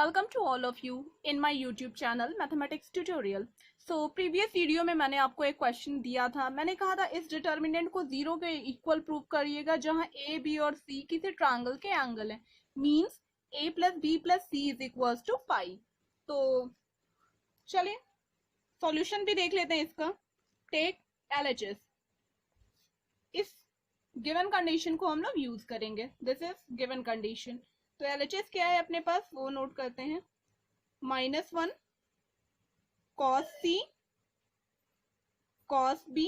Welcome to all of you in my YouTube channel Mathematics Tutorial. So previous video में मैंने आपको एक question दिया था. मैंने कहा था इस डिटर्मिनेंट को जीरो के इक्वल प्रूव करिएगा जहां ए बी और सी किसी ट्रायंगल के एंगल है. Means a plus B plus C is equal to 5. तो चलिए सॉल्यूशन भी देख लेते हैं इसका. Take LHS. इस गिवन कंडीशन को हम लोग यूज करेंगे. This is given condition. तो LHS क्या है अपने पास वो नोट करते हैं. -1 cos C cos B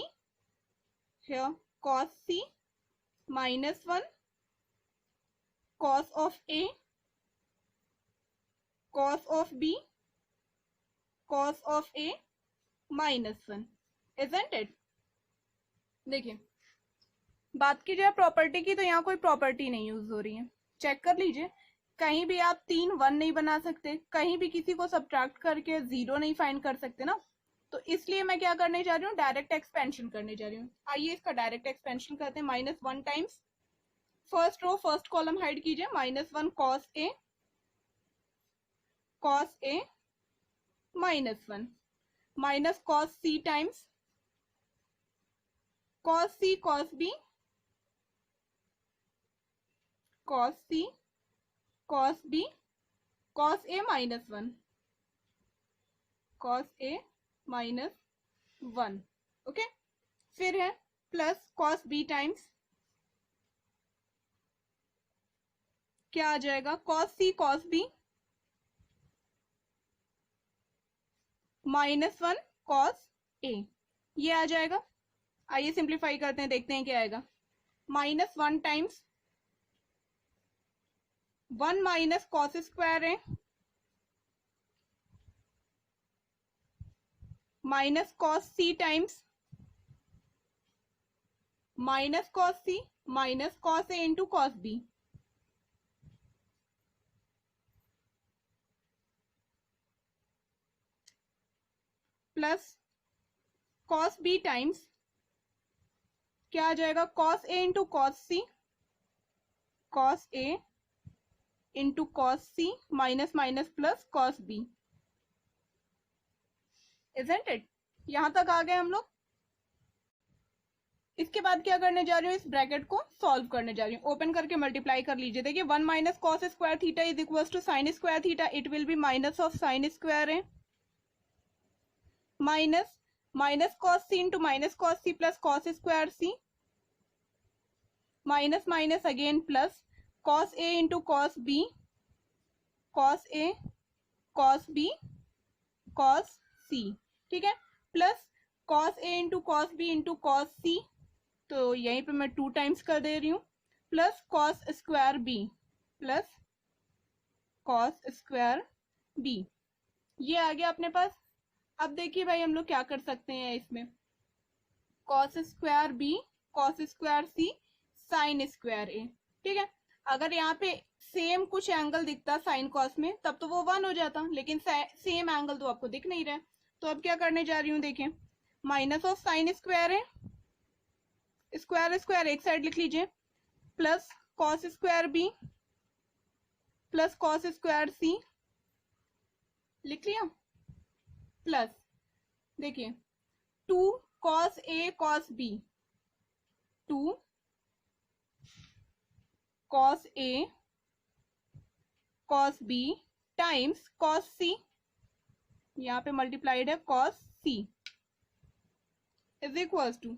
here cos C -1 cos of A cos of B cos of A -1. isn't it? देखिए बात की जाए प्रॉपर्टी की तो यहाँ कोई प्रॉपर्टी नहीं यूज हो रही है. चेक कर लीजिए. कहीं भी आप 3 1 नहीं बना सकते, कहीं भी किसी को सब्ट्रैक्ट करके 0 नहीं फाइंड कर सकते ना. तो इसलिए मैं क्या करने जा रही हूँ, डायरेक्ट एक्सपेंशन करने जा रही हूँ. आइए इसका डायरेक्ट एक्सपेंशन करते हैं. -1 times first row first column hide कीजिए. -1 cos A -1 minus cos C times cos C cos B cos C cos B cos A -1 cos A -1. Okay. फिर है प्लस cos B टाइम्स क्या आ जाएगा, cos C cos B -1 cos A. ये आ जाएगा. आइए simplify करते हैं, देखते हैं क्या आएगा. -1 टाइम्स 1 माइनस कॉस स्क्वायर है minus cos C times minus cos C minus cos A into cos B plus cos B times क्या आ जाएगा, cos A into cos C cos A into cos C minus minus plus cos B. Isn't it? यहां तक आ गए हम लोग. इसके बाद क्या करने जा रही हूँ, इस ब्रैकेट को सॉल्व करने जा रही हूँ. ओपन करके मल्टीप्लाई कर लीजिए. देखिए 1 minus cos square theta is equal to sine square theta. It will be minus of sine square है minus minus cos C into minus cos C plus cos square C minus minus again plus cos A इंटू cos B cos A cos B cos C. ठीक है. Plus cos A इंटू cos B into cos C, तो यहीं पे मैं 2 times कर दे रही हूँ. Plus cos square B plus cos square B. ये आ गया अपने पास. अब देखिए भाई हम लोग क्या कर सकते हैं इसमें. cos square B cos square C sign square A. ठीक है. अगर यहाँ पे सेम कुछ एंगल दिखता साइन कॉस में तब तो वो 1 हो जाता, लेकिन सेम एंगल तो आपको दिख नहीं रहा है. तो अब क्या करने जा रही हूँ, देखिए माइनस ऑफ साइन स्क्वायर है स्क्वायर स्क्वायर एक साइड लिख लीजिए plus cos square B plus cos square C लिख लिया प्लस देखिए 2 cos A cos B 2 cos A cos B times cos C, यहाँ पे मल्टीप्लाइड है cos C is equals to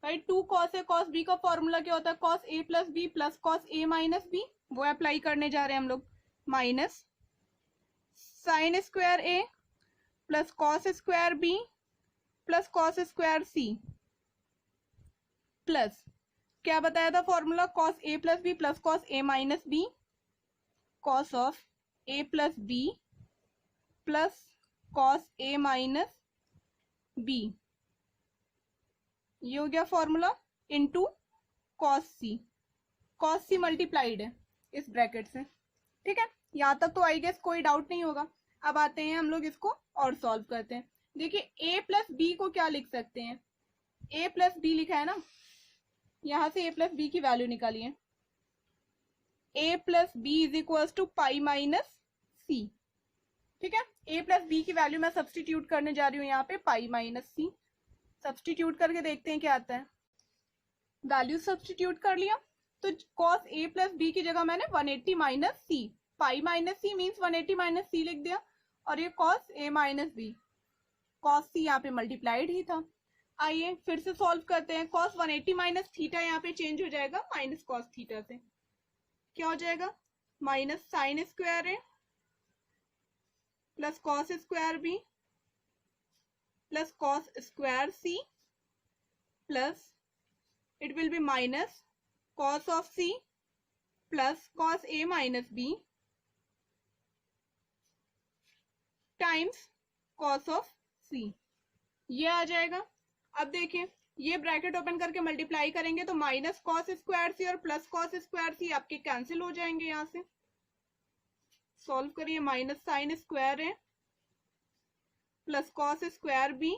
भाई 2 cos A cos B का फॉर्मूला क्या होता है, cos A plus B plus cos A minus B. वो apply करने जा रहे हैं हम लोग. Minus sine square A plus cos square B plus cos square C plus क्या बताया था formula, cos A plus B plus cos A minus B cos of A plus B plus cos A minus B. ये हो गया formula into cos C multiplied है इस bracket से. ठीक है. यहाँ तक तो आई गेस कोई डाउट नहीं होगा. अब आते हैं हम लोग इसको और सॉल्व करते हैं. देखिए A प्लस B को क्या लिख सकते हैं, A प्लस B लिखा है ना, यहां से A प्लस B की वैल्यू निकालिए. A plus B is equal to pi minus C. ठीक है। a प्लस बी की वैल्यू मैं सब्सटीट्यूट करने जा रही हूँ यहाँ पे, पाई माइनस सी। सब्सटीट्यूट करके देखते हैं क्या आता है। वैल्यू सब्सटीट्यूट कर लिया तो cos a प्लस बी की जगह मैंने 180 minus C, pi minus C means 180 minus C लिख दिया, और ये cos a minus B, cos c यहाँ पे मल्टीप्लाइड ही था। आइए फिर से सॉल्व करते हैं। cos 180 माइनस थीटा यहाँ पे चेंज हो जाएगा माइनस cos थीटा से, क्या हो जाएगा, minus sine square A plus cos square B plus cos square C plus it will be minus cos of c plus cos a minus b times cos of c, ये आ जाएगा। अब देखिए ये bracket open करके multiply करेंगे तो minus cos square सी और plus cos square सी आपके कैंसिल हो जाएंगे। यहाँ से सॉल्व करिए, माइनस साइन स्क्वायर है plus cos square B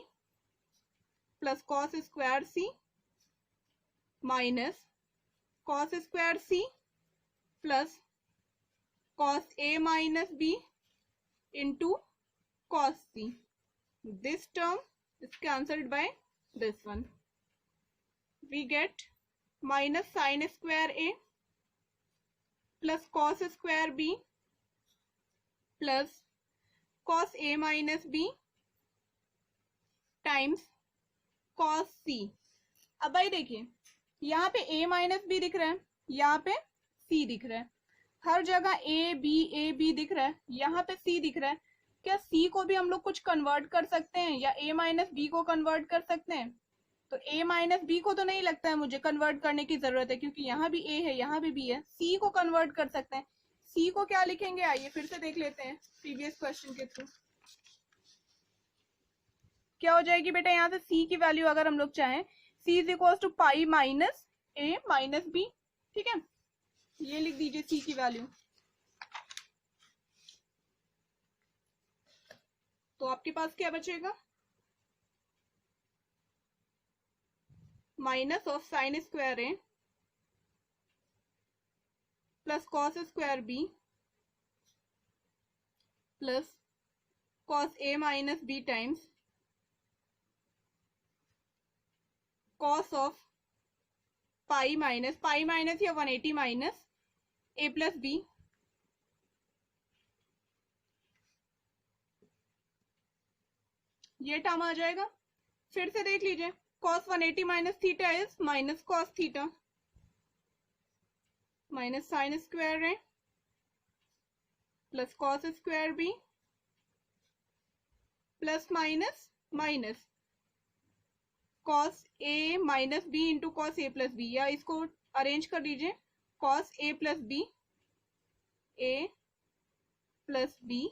plus cos square C minus cos square C plus cos A minus B into cos C. This term is cancelled by this one. We get minus sin square a plus cos square b plus cos a minus b times cos c। अब भाई देखिए यहाँ पे a minus B दिख रहा है, यहाँ पे c दिख रहा है, हर जगह a b दिख रहा है, यहाँ पे c दिख रहा है। क्या c को भी हम लोग कुछ कन्वर्ट कर सकते हैं या a माइनस बी को कन्वर्ट कर सकते हैं? तो a माइनस बी को तो नहीं लगता है मुझे कन्वर्ट करने की जरूरत है, क्योंकि यहाँ भी a है यहाँ भी b है। c को कन्वर्ट कर सकते हैं। c को क्या लिखेंगे, आइए फिर से देख लेते हैं प्रीवियस क्वेश्चन के थ्रू। क्या हो जाएगी बेटा, यहाँ से c की वैल्यू अगर हम लोग चाहें, c is equal to pi minus a minus B, ठीक है, ये लिख दीजिए c की वैल्यू। तो आपके पास क्या बचेगा, minus of sine square A plus cos square B plus cos A minus B times cos of pi minus या 180 माइनस ए प्लस बी, ये टर्म आ जाएगा। फिर से देख लीजिए, cos 180 minus theta is minus cos theta minus sine square है plus cos square B plus minus minus cos a minus B into cos a plus B, या इसको अरेंज कर लीजिए, cos a plus B a plus B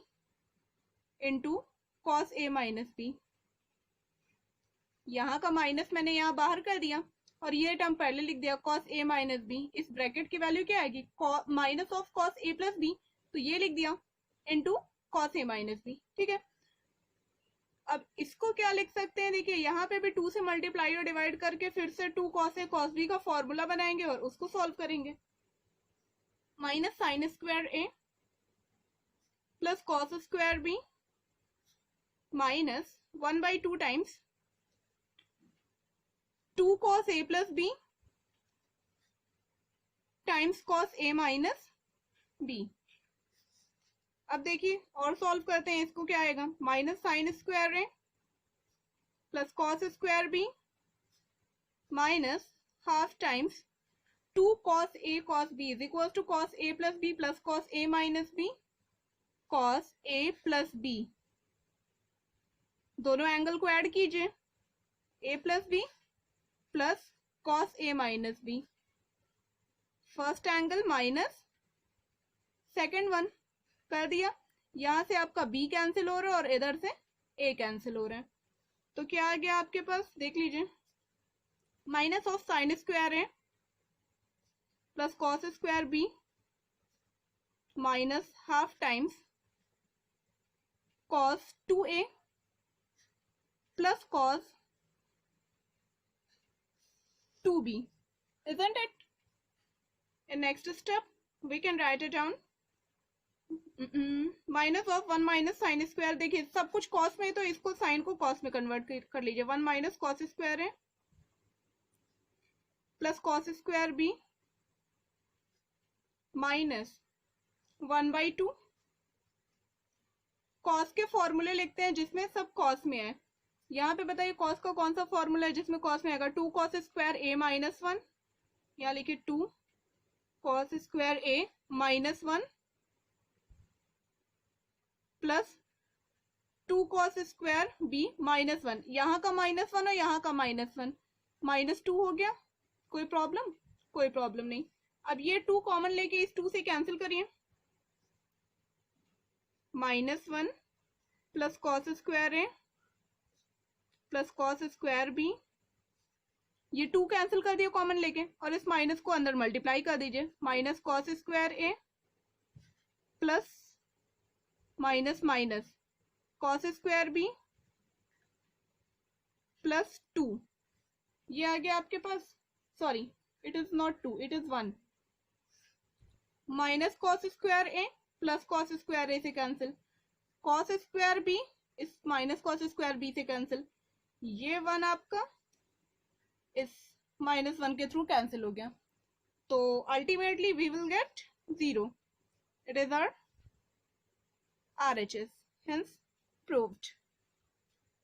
into cos a minus B. यहाँ का minus मैंने यहाँ बाहर कर दिया और ये टर्म पहले लिख दिया cos a माइनस बी। इस ब्रैकेट की वैल्यू क्या आएगी, minus of cos a plus B, तो ये लिख दिया into cos a minus B, ठीक है। अब इसको क्या लिख सकते हैं, देखिए यहाँ पे भी 2 से मल्टीप्लाई और डिवाइड करके फिर से 2 cos a cos b का फॉर्मूला बनाएंगे और उसको सॉल्व करेंगे। Minus sine square A plus cos square B minus 1/2 times 2 cos a plus B times cos a minus B. अब देखिए और सॉल्व करते हैं, इसको क्या आएगा, minus sine square A plus cos square B minus half times 2 cos a cos b is equal to cos a plus B plus cos a minus B cos a plus B. दोनों angle को add कीजिए, a plus B plus cos a minus B, first angle minus second one कर दिया। यहां से आपका b cancel हो रहा है और इधर से a कैंसिल हो रहा है, तो क्या आ गया आपके पास, देख लीजिए, माइनस ऑफ साइन स्क्वायर है plus cos square B minus half times cos 2a plus cos 2b, isn't it? In next step we can write it down, minus of 1 minus sine square, देखिए सब कुछ cos में है तो इसको sign को cos में कन्वर्ट कर लीजिए, 1 माइनस कॉस स्क्वायर है plus cos square B minus 1/2। Cos के फॉर्मूले लिखते हैं जिसमें सब कॉस में है। यहाँ पे बताइए कॉस का कौन सा फॉर्मूला है जिसमें कॉस में आएगा, 2 कॉस स्क्वायर ए माइनस 1, यहाँ लिखिए 2 cos square A minus 1 plus 2 cos square B minus 1, यहाँ का माइनस 1 और यहाँ का माइनस 1, -2 हो गया। कोई प्रॉब्लम? कोई प्रॉब्लम नहीं। अब ये 2 कॉमन लेके इस 2 से कैंसिल करिए, -1 plus cos square A plus cos square B, ये 2 कैंसिल कर दिए कॉमन लेके और इस माइनस को अंदर मल्टीप्लाई कर दीजिए, minus cos square A plus minus minus cos square B plus 2, ये आ गया आपके पास, sorry it is not 2 it is 1, minus cos square A plus cos square A से कैंसिल, कॉस स्क्वायर बी इस माइनस कॉस स्क्वायर बी से cancel, ये 1 आपका इस -1 के थ्रू कैंसिल हो गया, तो ultimately we will get 0। It is our RHS, hence proved.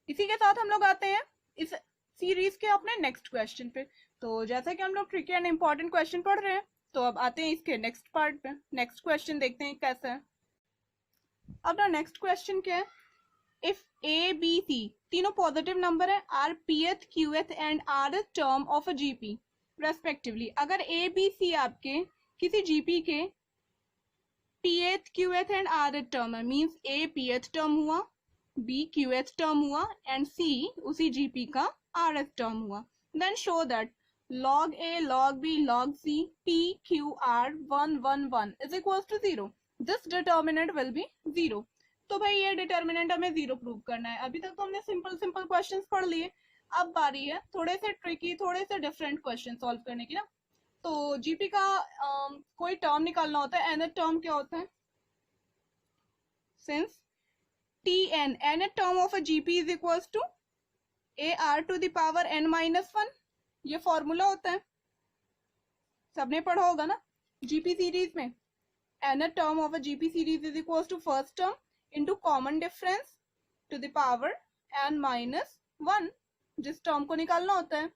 इसी के साथ हम लोग आते हैं इस सीरीज के अपने नेक्स्ट क्वेश्चन पे। तो जैसा कि हम लोग ट्रिकी एंड इंपॉर्टेंट क्वेश्चन पढ़ रहे हैं, तो अब आते हैं इसके नेक्स्ट पार्ट पे। नेक्स्ट क्वेश्चन देखते हैं कैसा है। अपना नेक्स्ट क्वेश्चन क्या है, इफ A B C तीनों पॉजिटिव नंबर है, are pth qth and rth term of a GP respectively, अगर A B C आपके किसी जीपी के pth qth and rth term है, मींस A pth टर्म हुआ, B qth टर्म हुआ and C उसी जीपी का rth टर्म हुआ, then show that log A log B log C p q r 1 1 1 is equals to 0, this determinant will be 0। तो भाई ये determinant हमें 0 prove करना है। अभी तक तो हमने सिंपल सिंपल क्वेश्चंस पढ़ लिए, अब बारी है थोड़े से ट्रिकी थोड़े से डिफरेंट क्वेश्चन सॉल्व करने की ना। तो जीपी का कोई टर्म निकालना होता है, nth टर्म क्या होता है, since tn nth term of a GP is equals to ar to the power n minus 1, ये फॉर्मूला होता है, सबने पढ़ा होगा ना जीपी सीरीज में। nth term of a GP series is equals to first term into common difference to the power n minus 1, जिस term को निकालना होता है।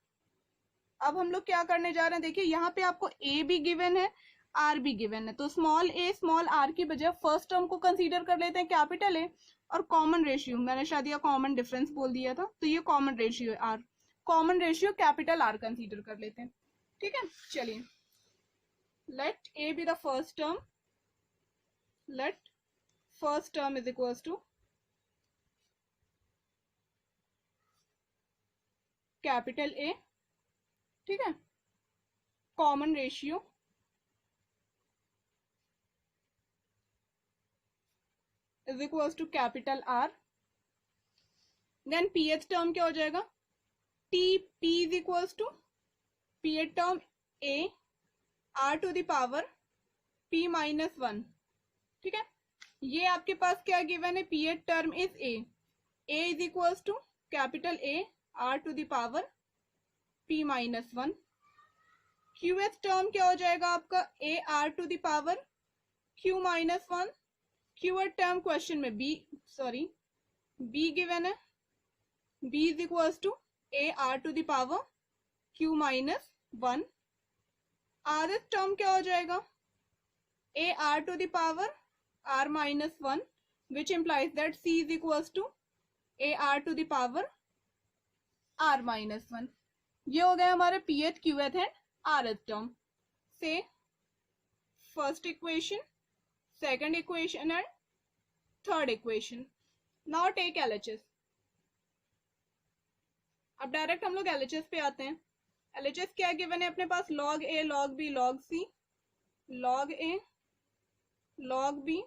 अब हम लोग क्या करने जा रहे हैं, देखिए यहाँ पे आपको a भी गिवन है r भी गिवन है, तो स्मॉल a स्मॉल r की बजाय फर्स्ट टर्म को कंसीडर कर लेते हैं कैपिटल A, और कॉमन रेशियो मैंने शायद या कॉमन डिफरेंस बोल दिया था, तो ये कॉमन रेशियो है r, common ratio capital R consider कर लेते हैं। ठीक है, चलिए let a be the first term, let first term is equals to capital A, ठीक है, common ratio is equals to capital R, then pth term क्या हो जाएगा, p is equals to pth term A r to the power p minus 1। ठीक है, ये आपके पास क्या गिवन है, pth term is a is equals to capital A r to the power p minus 1। qth term क्या हो जाएगा आपका, a r to the power q minus 1। qth term question में b गिवन है, b is equals to a r to the power q minus 1। rth term क्या हो जाएगा, a r to the power r minus 1, which implies that c is equals to a r to the power r minus 1। ये हो गया हमारे pth qth and rth term से first equation, second equation and third equation. Now take LHS। अब direct हम लोग LHS पे आते हैं। LHS क्या गिवन है अपने पास, log a log b log c, log a log b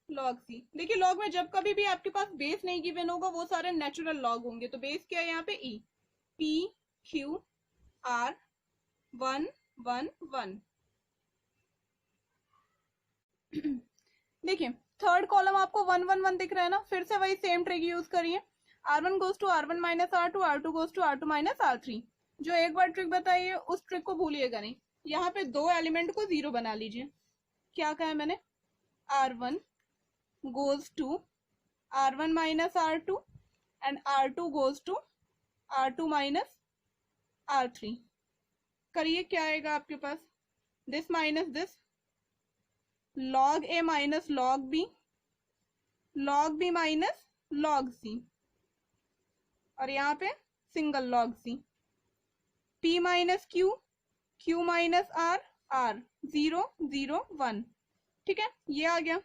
log c। देखिए लॉग में जब कभी भी आपके पास बेस नहीं गिवन होगा वो सारे नेचुरल लॉग होंगे, तो बेस क्या है यहाँ पे, e p q r 1 1 1। देखिए थर्ड कॉलम आपको 1 1 1 दिख रहा है ना, फिर से वही सेम ट्रिक यूज करिए, R1 goes to R1 minus R2, R2 goes to R2 minus R3। जो एक बार ट्रिक बताइए उस ट्रिक को भूलिएगा नहीं। यहाँ पे दो एलिमेंट को जीरो बना लीजिए। क्या कहा है मैंने, R1 goes to R1 minus R2 and R2 goes to R2 minus R3। करिए, क्या आएगा आपके पास, this minus this, log A minus log B, log B minus log C, और यहाँ पे single log C, P minus Q, Q minus R, R 0 0 1। ठीक है, ये आ गया।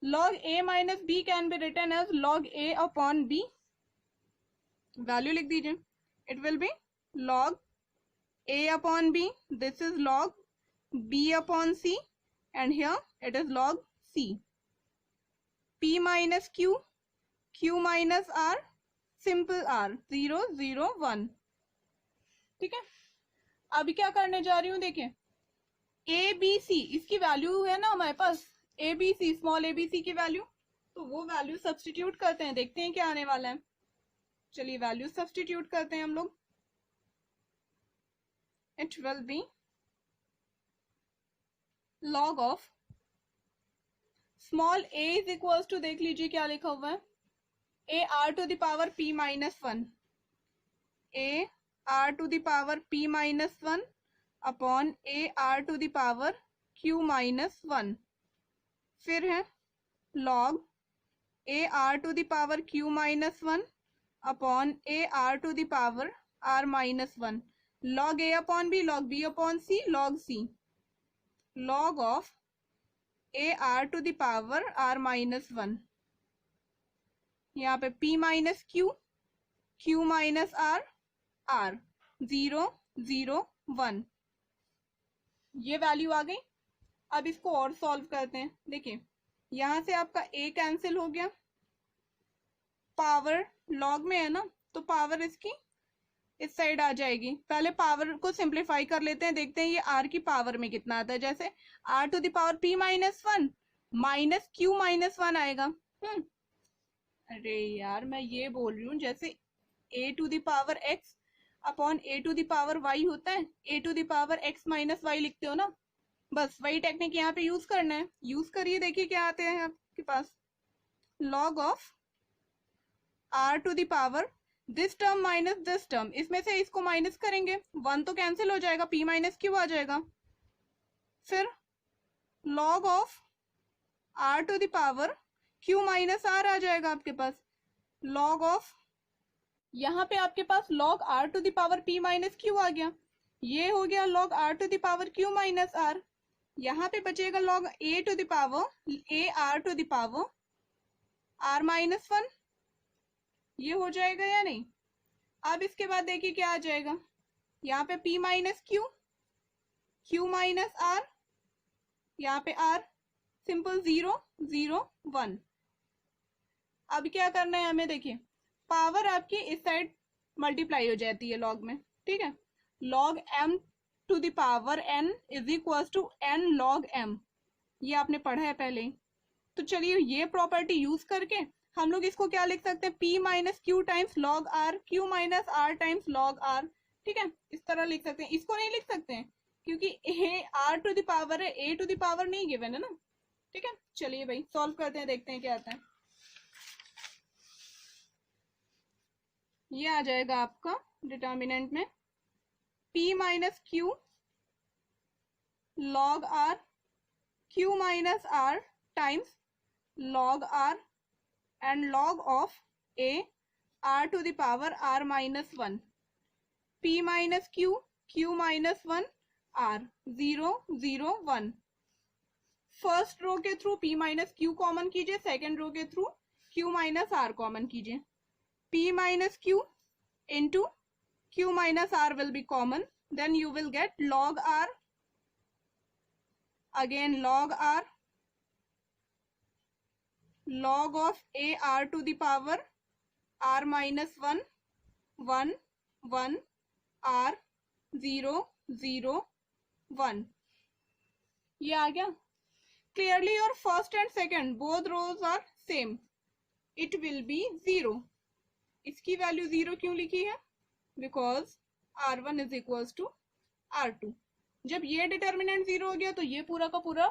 log A minus B can be written as log A upon B। Value लिख दीजिए, it will be log A upon B, this is log B upon C, and here it is log C. P minus Q, Q minus R, simple R 0 0 1। ठीक है, अभी क्या करने जा रही हूँ, देखिए A B C इसकी वैल्यू है ना हमारे पास, A B C small A B C की वैल्यू, तो वो वैल्यू सब्स्टिट्यूट करते हैं, देखते हैं क्या आने वाला है। चलिए वैल्यू सब्स्टिट्यूट करते हैं हम लोग। It will be log of small a is equals to, देख लीजिए क्या लिखा हुआ है, a r to the power p minus 1, a r to the power p minus 1 upon a r to the power q minus 1। फिर है log a r to the power q minus 1 upon a r to the power r minus 1, log A upon B, log B upon C, log C, log of A R to the power R minus 1। यहाँ पे P minus Q, Q minus R, R 0 0 1। ये value आ गई। अब इसको और solve करते हैं। देखिए यहाँ से आपका A कैंसिल हो गया, पावर लॉग में है ना, तो पावर इसकी इस साइड आ जाएगी। पहले पावर को सिंप्लीफाई कर लेते हैं, देखते हैं ये r की पावर में कितना आता है। जैसे r to the power p minus 1 minus q minus 1 आएगा। अरे यार मैं ये बोल रही हूँ, जैसे a to the power x upon a to the power y होता है, a to the power x minus y लिखते हो ना, बस वही टेक्निक यहाँ पे यूज करना है। यूज करिए, देखिए क्या आते हैं आपके पास, log of r to the power this term minus this term, इसमें से इसको माइनस करेंगे, 1 तो कैंसिल हो जाएगा, p माइनस क्यू आ जाएगा। फिर log of r to the power q minus r आ जाएगा आपके पास। log ऑफ, यहाँ पे आपके पास log r to the power p minus Q आ गया, ये हो गया log r to the power q minus r। यहाँ पे बचेगा log a to the power a r to the power r minus 1, ये हो जाएगा या नहीं। अब इसके बाद देखिए क्या आ जाएगा, यहाँ पे p minus Q, q minus r, यहाँ पे r, सिंपल 0 0 1। अब क्या करना है हमें, देखिए पावर आपकी इस साइड मल्टीप्लाई हो जाती है लॉग में, ठीक है। log m to the power n is equal to n log m, ये आपने पढ़ा है पहले ही। तो चलिए ये प्रॉपर्टी यूज करके हम लोग इसको क्या लिख सकते हैं, p minus Q times log r, q minus r times log r, ठीक है, इस तरह लिख सकते हैं। इसको नहीं लिख सकते हैं क्योंकि r टू द पावर है, a टू द पावर नहीं गिवन है ना, ठीक है। चलिए भाई सॉल्व करते हैं, देखते हैं क्या आता है। ये आ जाएगा आपका डिटर्मिनेंट में p minus Q log r, q minus r times log r and log of a r to the power r minus 1, p minus q, q minus 1 r 0 0 1। First row के through p minus Q common कीजिए, second row के through q minus r common कीजिए। p minus Q into q minus r will be common, then you will get log r, again log r, log of a r to the power r minus 1 1 1 r 0 0 1। ये आ गया। clearly your first and second both rows are same, it will be 0. इसकी value 0 क्यों लिखी है? Because R1 is equals to R2. जब ये determinant 0 हो गया तो ये पूरा का पूरा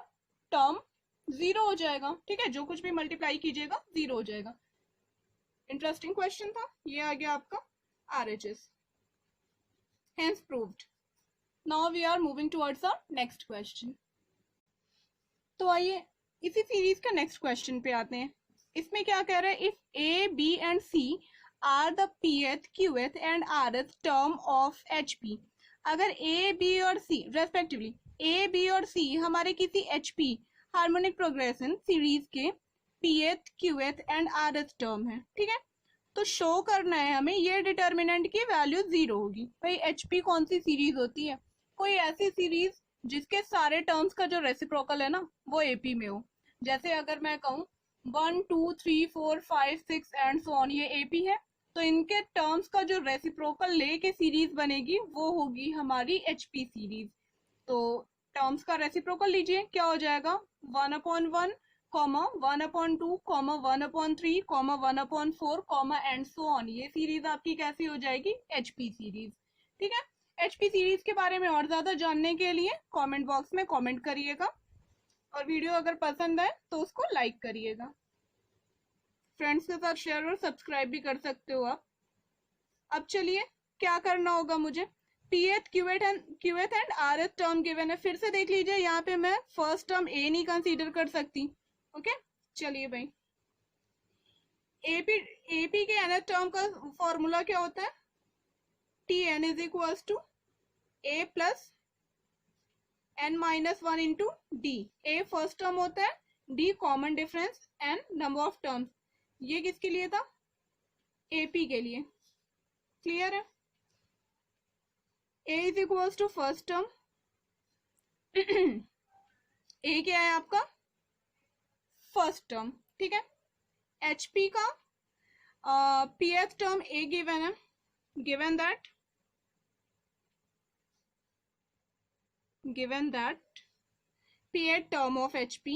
टर्म 0 हो जाएगा. ठीक है, जो कुछ भी मल्टीप्लाई कीजिएगा 0 हो जाएगा. इंटरेस्टिंग क्वेश्चन था. ये आ गया आपका RHS. Hence proved. Now we are moving towards our next question. तो आइए इसी सीरीज का नेक्स्ट क्वेश्चन पे आते हैं. इसमें क्या कह रहा है? If A, B and C are the pth, qth and rth term of HP. अगर A, B और C रेस्पेक्टिवली A, B और C हमारे किसी HP हार्मोनिक प्रोग्रेशन सीरीज के pth, qth and rth term है. ठीक है, तो शो करना है हमें ये डिटर्मिनेंट की वैल्यू 0 होगी. भाई HP कौन सी सीरीज होती है? कोई ऐसी सीरीज जिसके सारे टर्म्स का जो रेसिप्रोकल है ना वो AP में हो. जैसे अगर मैं कहूँ 1, 2, 3, 4, 5, 6 एंड सो ऑन, ये AP है, तो इनके टर्म्स का जो रेसिप्रोकल लेके सीरीज बनेगी वो होगी हमारी HP सीरीज. तो टर्म्स का रेसिप्रोकल लीजिए, क्या हो जाएगा? 1/1, 1/2, 1/3, 1/4, एंड सो ऑन. ये सीरीज आपकी कैसी हो जाएगी? HP series. ठीक है, HP सीरीज के बारे में और ज्यादा जानने के लिए कमेंट बॉक्स में कमेंट करिएगा, और वीडियो अगर पसंद आए तो उसको लाइक करिएगा. फ्रेंड्स के साथ शेयर और सब्सक्राइब भी कर सकते हो आप. अब चलिए क्या करना होगा मुझे? pth, qth and rth term given है. फिर से देख लीजिए, यहाँ पे मैं फर्स्ट टर्म A नहीं कंसीडर कर सकती. ओके, चलिए भाई. AP के nth टर्म का फॉर्मूला क्या होता है? Tn is equals to A plus n-1 into D. A first term होता है, D common difference, n number of terms. ये किसके लिए था? AP के लिए. क्लियर है? A is equals to first term. A क्या है आपका? First term. ठीक है, HP का pth टर्म A गिवन है. given that pth term of HP,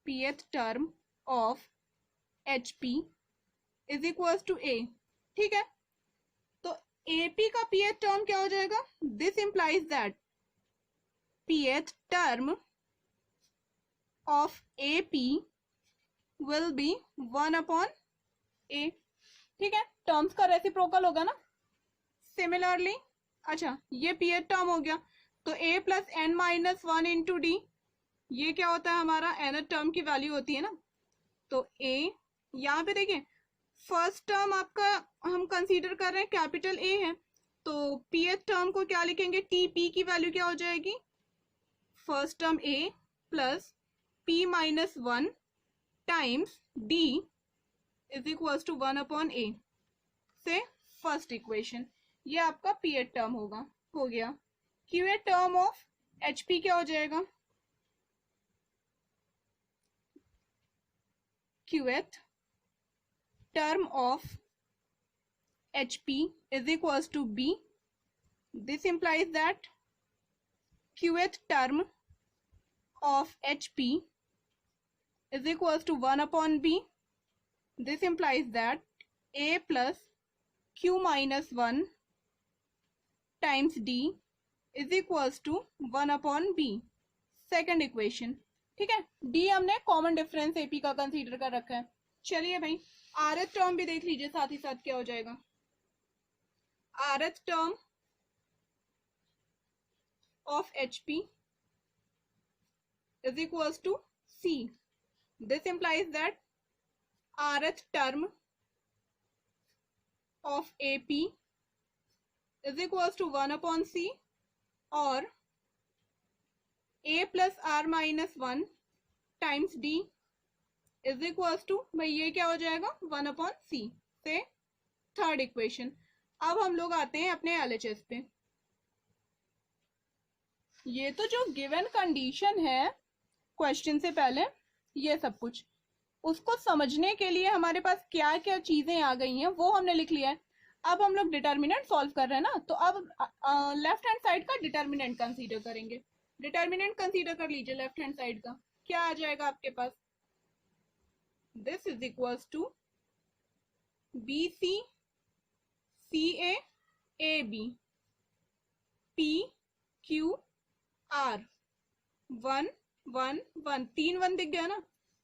pth term of HP is equals to A. ठीक है, तो AP का pth term क्या हो जाएगा? This implies that pth term of AP will be 1/A. ठीक है, टर्म्स का रेसिप्रोकल होगा ना. सिमिलरली, अच्छा ये pth टर्म हो गया, तो A plus n-1 into D, ये क्या होता है हमारा? nth टर्म की वैल्यू होती है ना. तो A, यहाँ पे देखिए फर्स्ट टर्म आपका हम कंसीडर कर रहे हैं कैपिटल A है, तो pth टर्म को क्या लिखेंगे? TP की वैल्यू क्या हो जाएगी? First term A plus P-1 times D is equals to 1/A से फर्स्ट इक्वेशन. ये आपका pth टर्म होगा. हो गया. qth टर्म ऑफ HP क्या हो जाएगा? qth term of HP is equals to B. This implies that qth term of HP is equals to 1/B. This implies that A plus Q-1 times D is equals to 1/B. Second equation. ठीक है, D हमने common difference AP का consider कर रखा है. चलिए भाई, rth term भी देख लीजिए साथ ही साथ क्या हो जाएगा. rth term of HP is equals to C. This implies that rth term of AP is equals to 1/C, और A plus R-1 times D is equals to, भाई ये क्या हो जाएगा? 1/C से थर्ड इक्वेशन. अब हम लोग आते हैं अपने LHS पे. ये तो जो गिवन कंडीशन है क्वेश्चन से पहले, ये सब कुछ उसको समझने के लिए हमारे पास क्या क्या चीजें आ गई हैं वो हमने लिख लिया है. अब हम लोग डिटर्मिनेंट सॉल्व कर रहे हैं ना, तो अब लेफ्ट हैंड साइड का डिटर्मिनेंट कंसीडर करेंगे. डिटर्मिनेंट कंसीडर कर लीजिए लेफ्ट हैंड साइड का, क्या आ जाएगा आपके पास, this is equals to B C C A B P Q R 1 1 1, 3 1 दिख गया ना,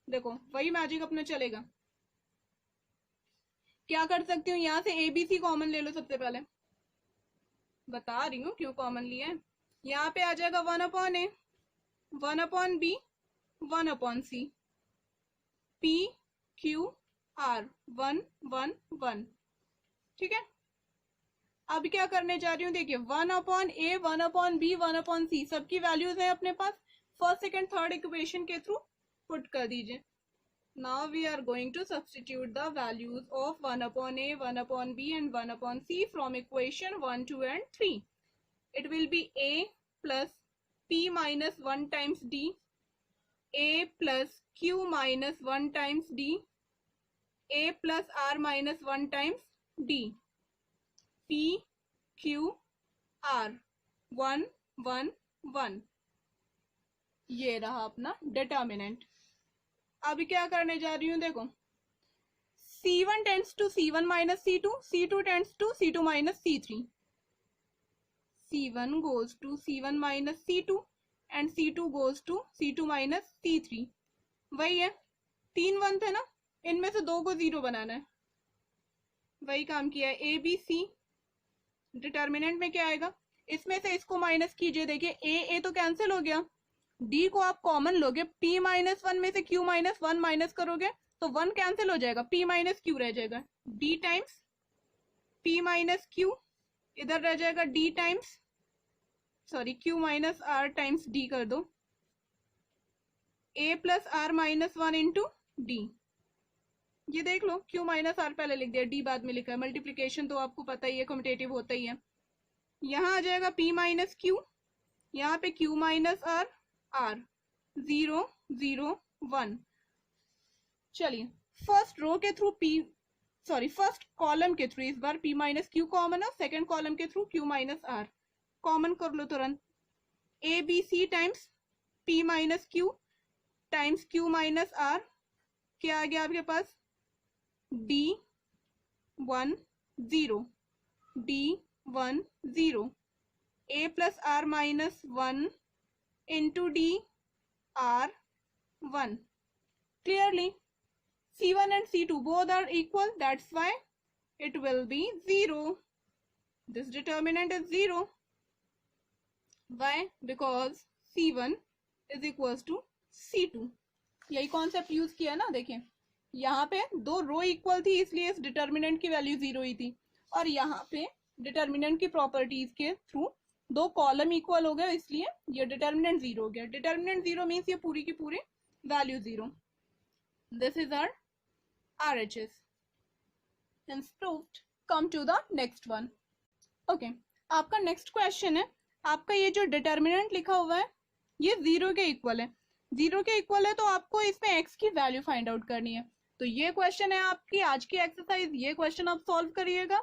देखो वही मैजिक अपना चलेगा। क्या कर सकती हूँ, यहाँ से ABC कॉमन ले लो, सबसे पहले बता रही हूँ क्यों कॉमन लिया है। यहाँ पे आ जाएगा 1/A, 1/B, 1/C, P Q R 1 1 1, ठीक है। अब क्या करने जा रही हूँ, देखिए 1/A, 1/B, 1/C सबकी वैल्यूज है अपने पास, फर्स्ट सेकेंड थर्ड इक्वेशन के थ्रू पुट कर दीजिए। Now we are going to substitute the values of 1/A, 1/B and 1/C from equation 1, 2 and 3. It will be A plus P minus 1 times D, A plus Q minus 1 times D, A plus R minus 1 times D, P Q R 1 1 1। ये रहा अपना determinant. अभी क्या करने जा रही हूँ, देखो C1 tends to C1 minus C2, C2 tends to C2 minus C3, C1 goes to C1 minus C2 and C2 goes to C2 minus C3। वही है, 3 1 थे ना, इनमें से 2 को 0 बनाना है, वही काम किया है। ABC डिटर्मिनेंट में क्या आएगा, इसमें से इसको माइनस कीजिए, देखिए A तो कैंसिल हो गया, D को आप कॉमन लोगे, P माइनस 1 में से Q माइनस 1 माइनस करोगे तो 1 कैंसिल हो जाएगा, P माइनस Q रह जाएगा, D times P minus Q, इधर रह जाएगा D times Q minus R times D कर दो, A plus R minus 1 into D। ये देख लो Q माइनस R पहले लिख दिया, D बाद में लिखा है, मल्टीप्लीकेशन तो आपको पता ही है, कम्यूटेटिव होता ही है। यहाँ आ जाएगा P माइनस Q, यहाँ पे Q माइनस R, R 0 0 1। चलिए फर्स्ट रो के थ्रू फर्स्ट कॉलम के थ्रू इस बार P माइनस Q कॉमन है, सेकेंड कॉलम के through Q minus R common कर लो तुरंत। ABC times P minus Q times Q minus R, क्या आ गया आपके पास, D 1 0, D 1 0, A plus R minus 1 into D R 1। Clearly C1 and C2 both are equal, that's why it will be 0. This determinant is 0. Why? Because C1 is equals to C2। यही concept use किया ना, देखिए यहाँ पे 2 rho equal थी इसलिए इस determinant की वैल्यू 0 ही थी, और यहाँ पे डिटर्मिनेंट की प्रॉपर्टीज के थ्रू 2 कॉलम इक्वल हो गए इसलिए ये डिटर्मिनेंट 0 हो गया। डिटर्मिनेंट 0 मीन्स ये पूरी की पूरी value 0। This is our RHS hence proved। Come to the next one. Okay, आपका नेक्स्ट क्वेश्चन है, आपका ये जो डिटर्मिनेंट लिखा हुआ है ये 0 के इक्वल है, 0 के इक्वल है तो आपको इसमें x की वैल्यू फाइंड आउट करनी है। तो ये क्वेश्चन है आपकी आज की एक्सरसाइज, ये क्वेश्चन आप सॉल्व करिएगा,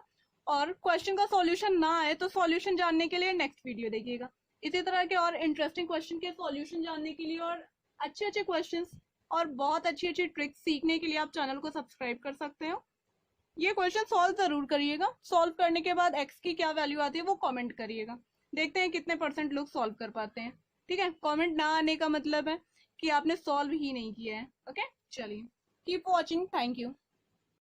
और क्वेश्चन का सॉल्यूशन ना आए तो सॉल्यूशन जानने के लिए नेक्स्ट वीडियो देखिएगा। इसी तरह के और इंटरेस्टिंग क्वेश्चन के सॉल्यूशन जानने के लिए और अच्छे अच्छे क्वेश्चंस और बहुत अच्छी अच्छी ट्रिक्स सीखने के लिए आप चैनल को सब्सक्राइब कर सकते हो। ये क्वेश्चन सॉल्व जरूर करिएगा, सॉल्व करने के बाद एक्स की क्या वैल्यू आती है वो कमेंट करिएगा, देखते हैं कितने % लोग सॉल्व कर पाते हैं। ठीक है, कमेंट ना आने का मतलब है कि आपने सॉल्व ही नहीं किया है। ओके, चलिए कीप वॉचिंग, थैंक यू।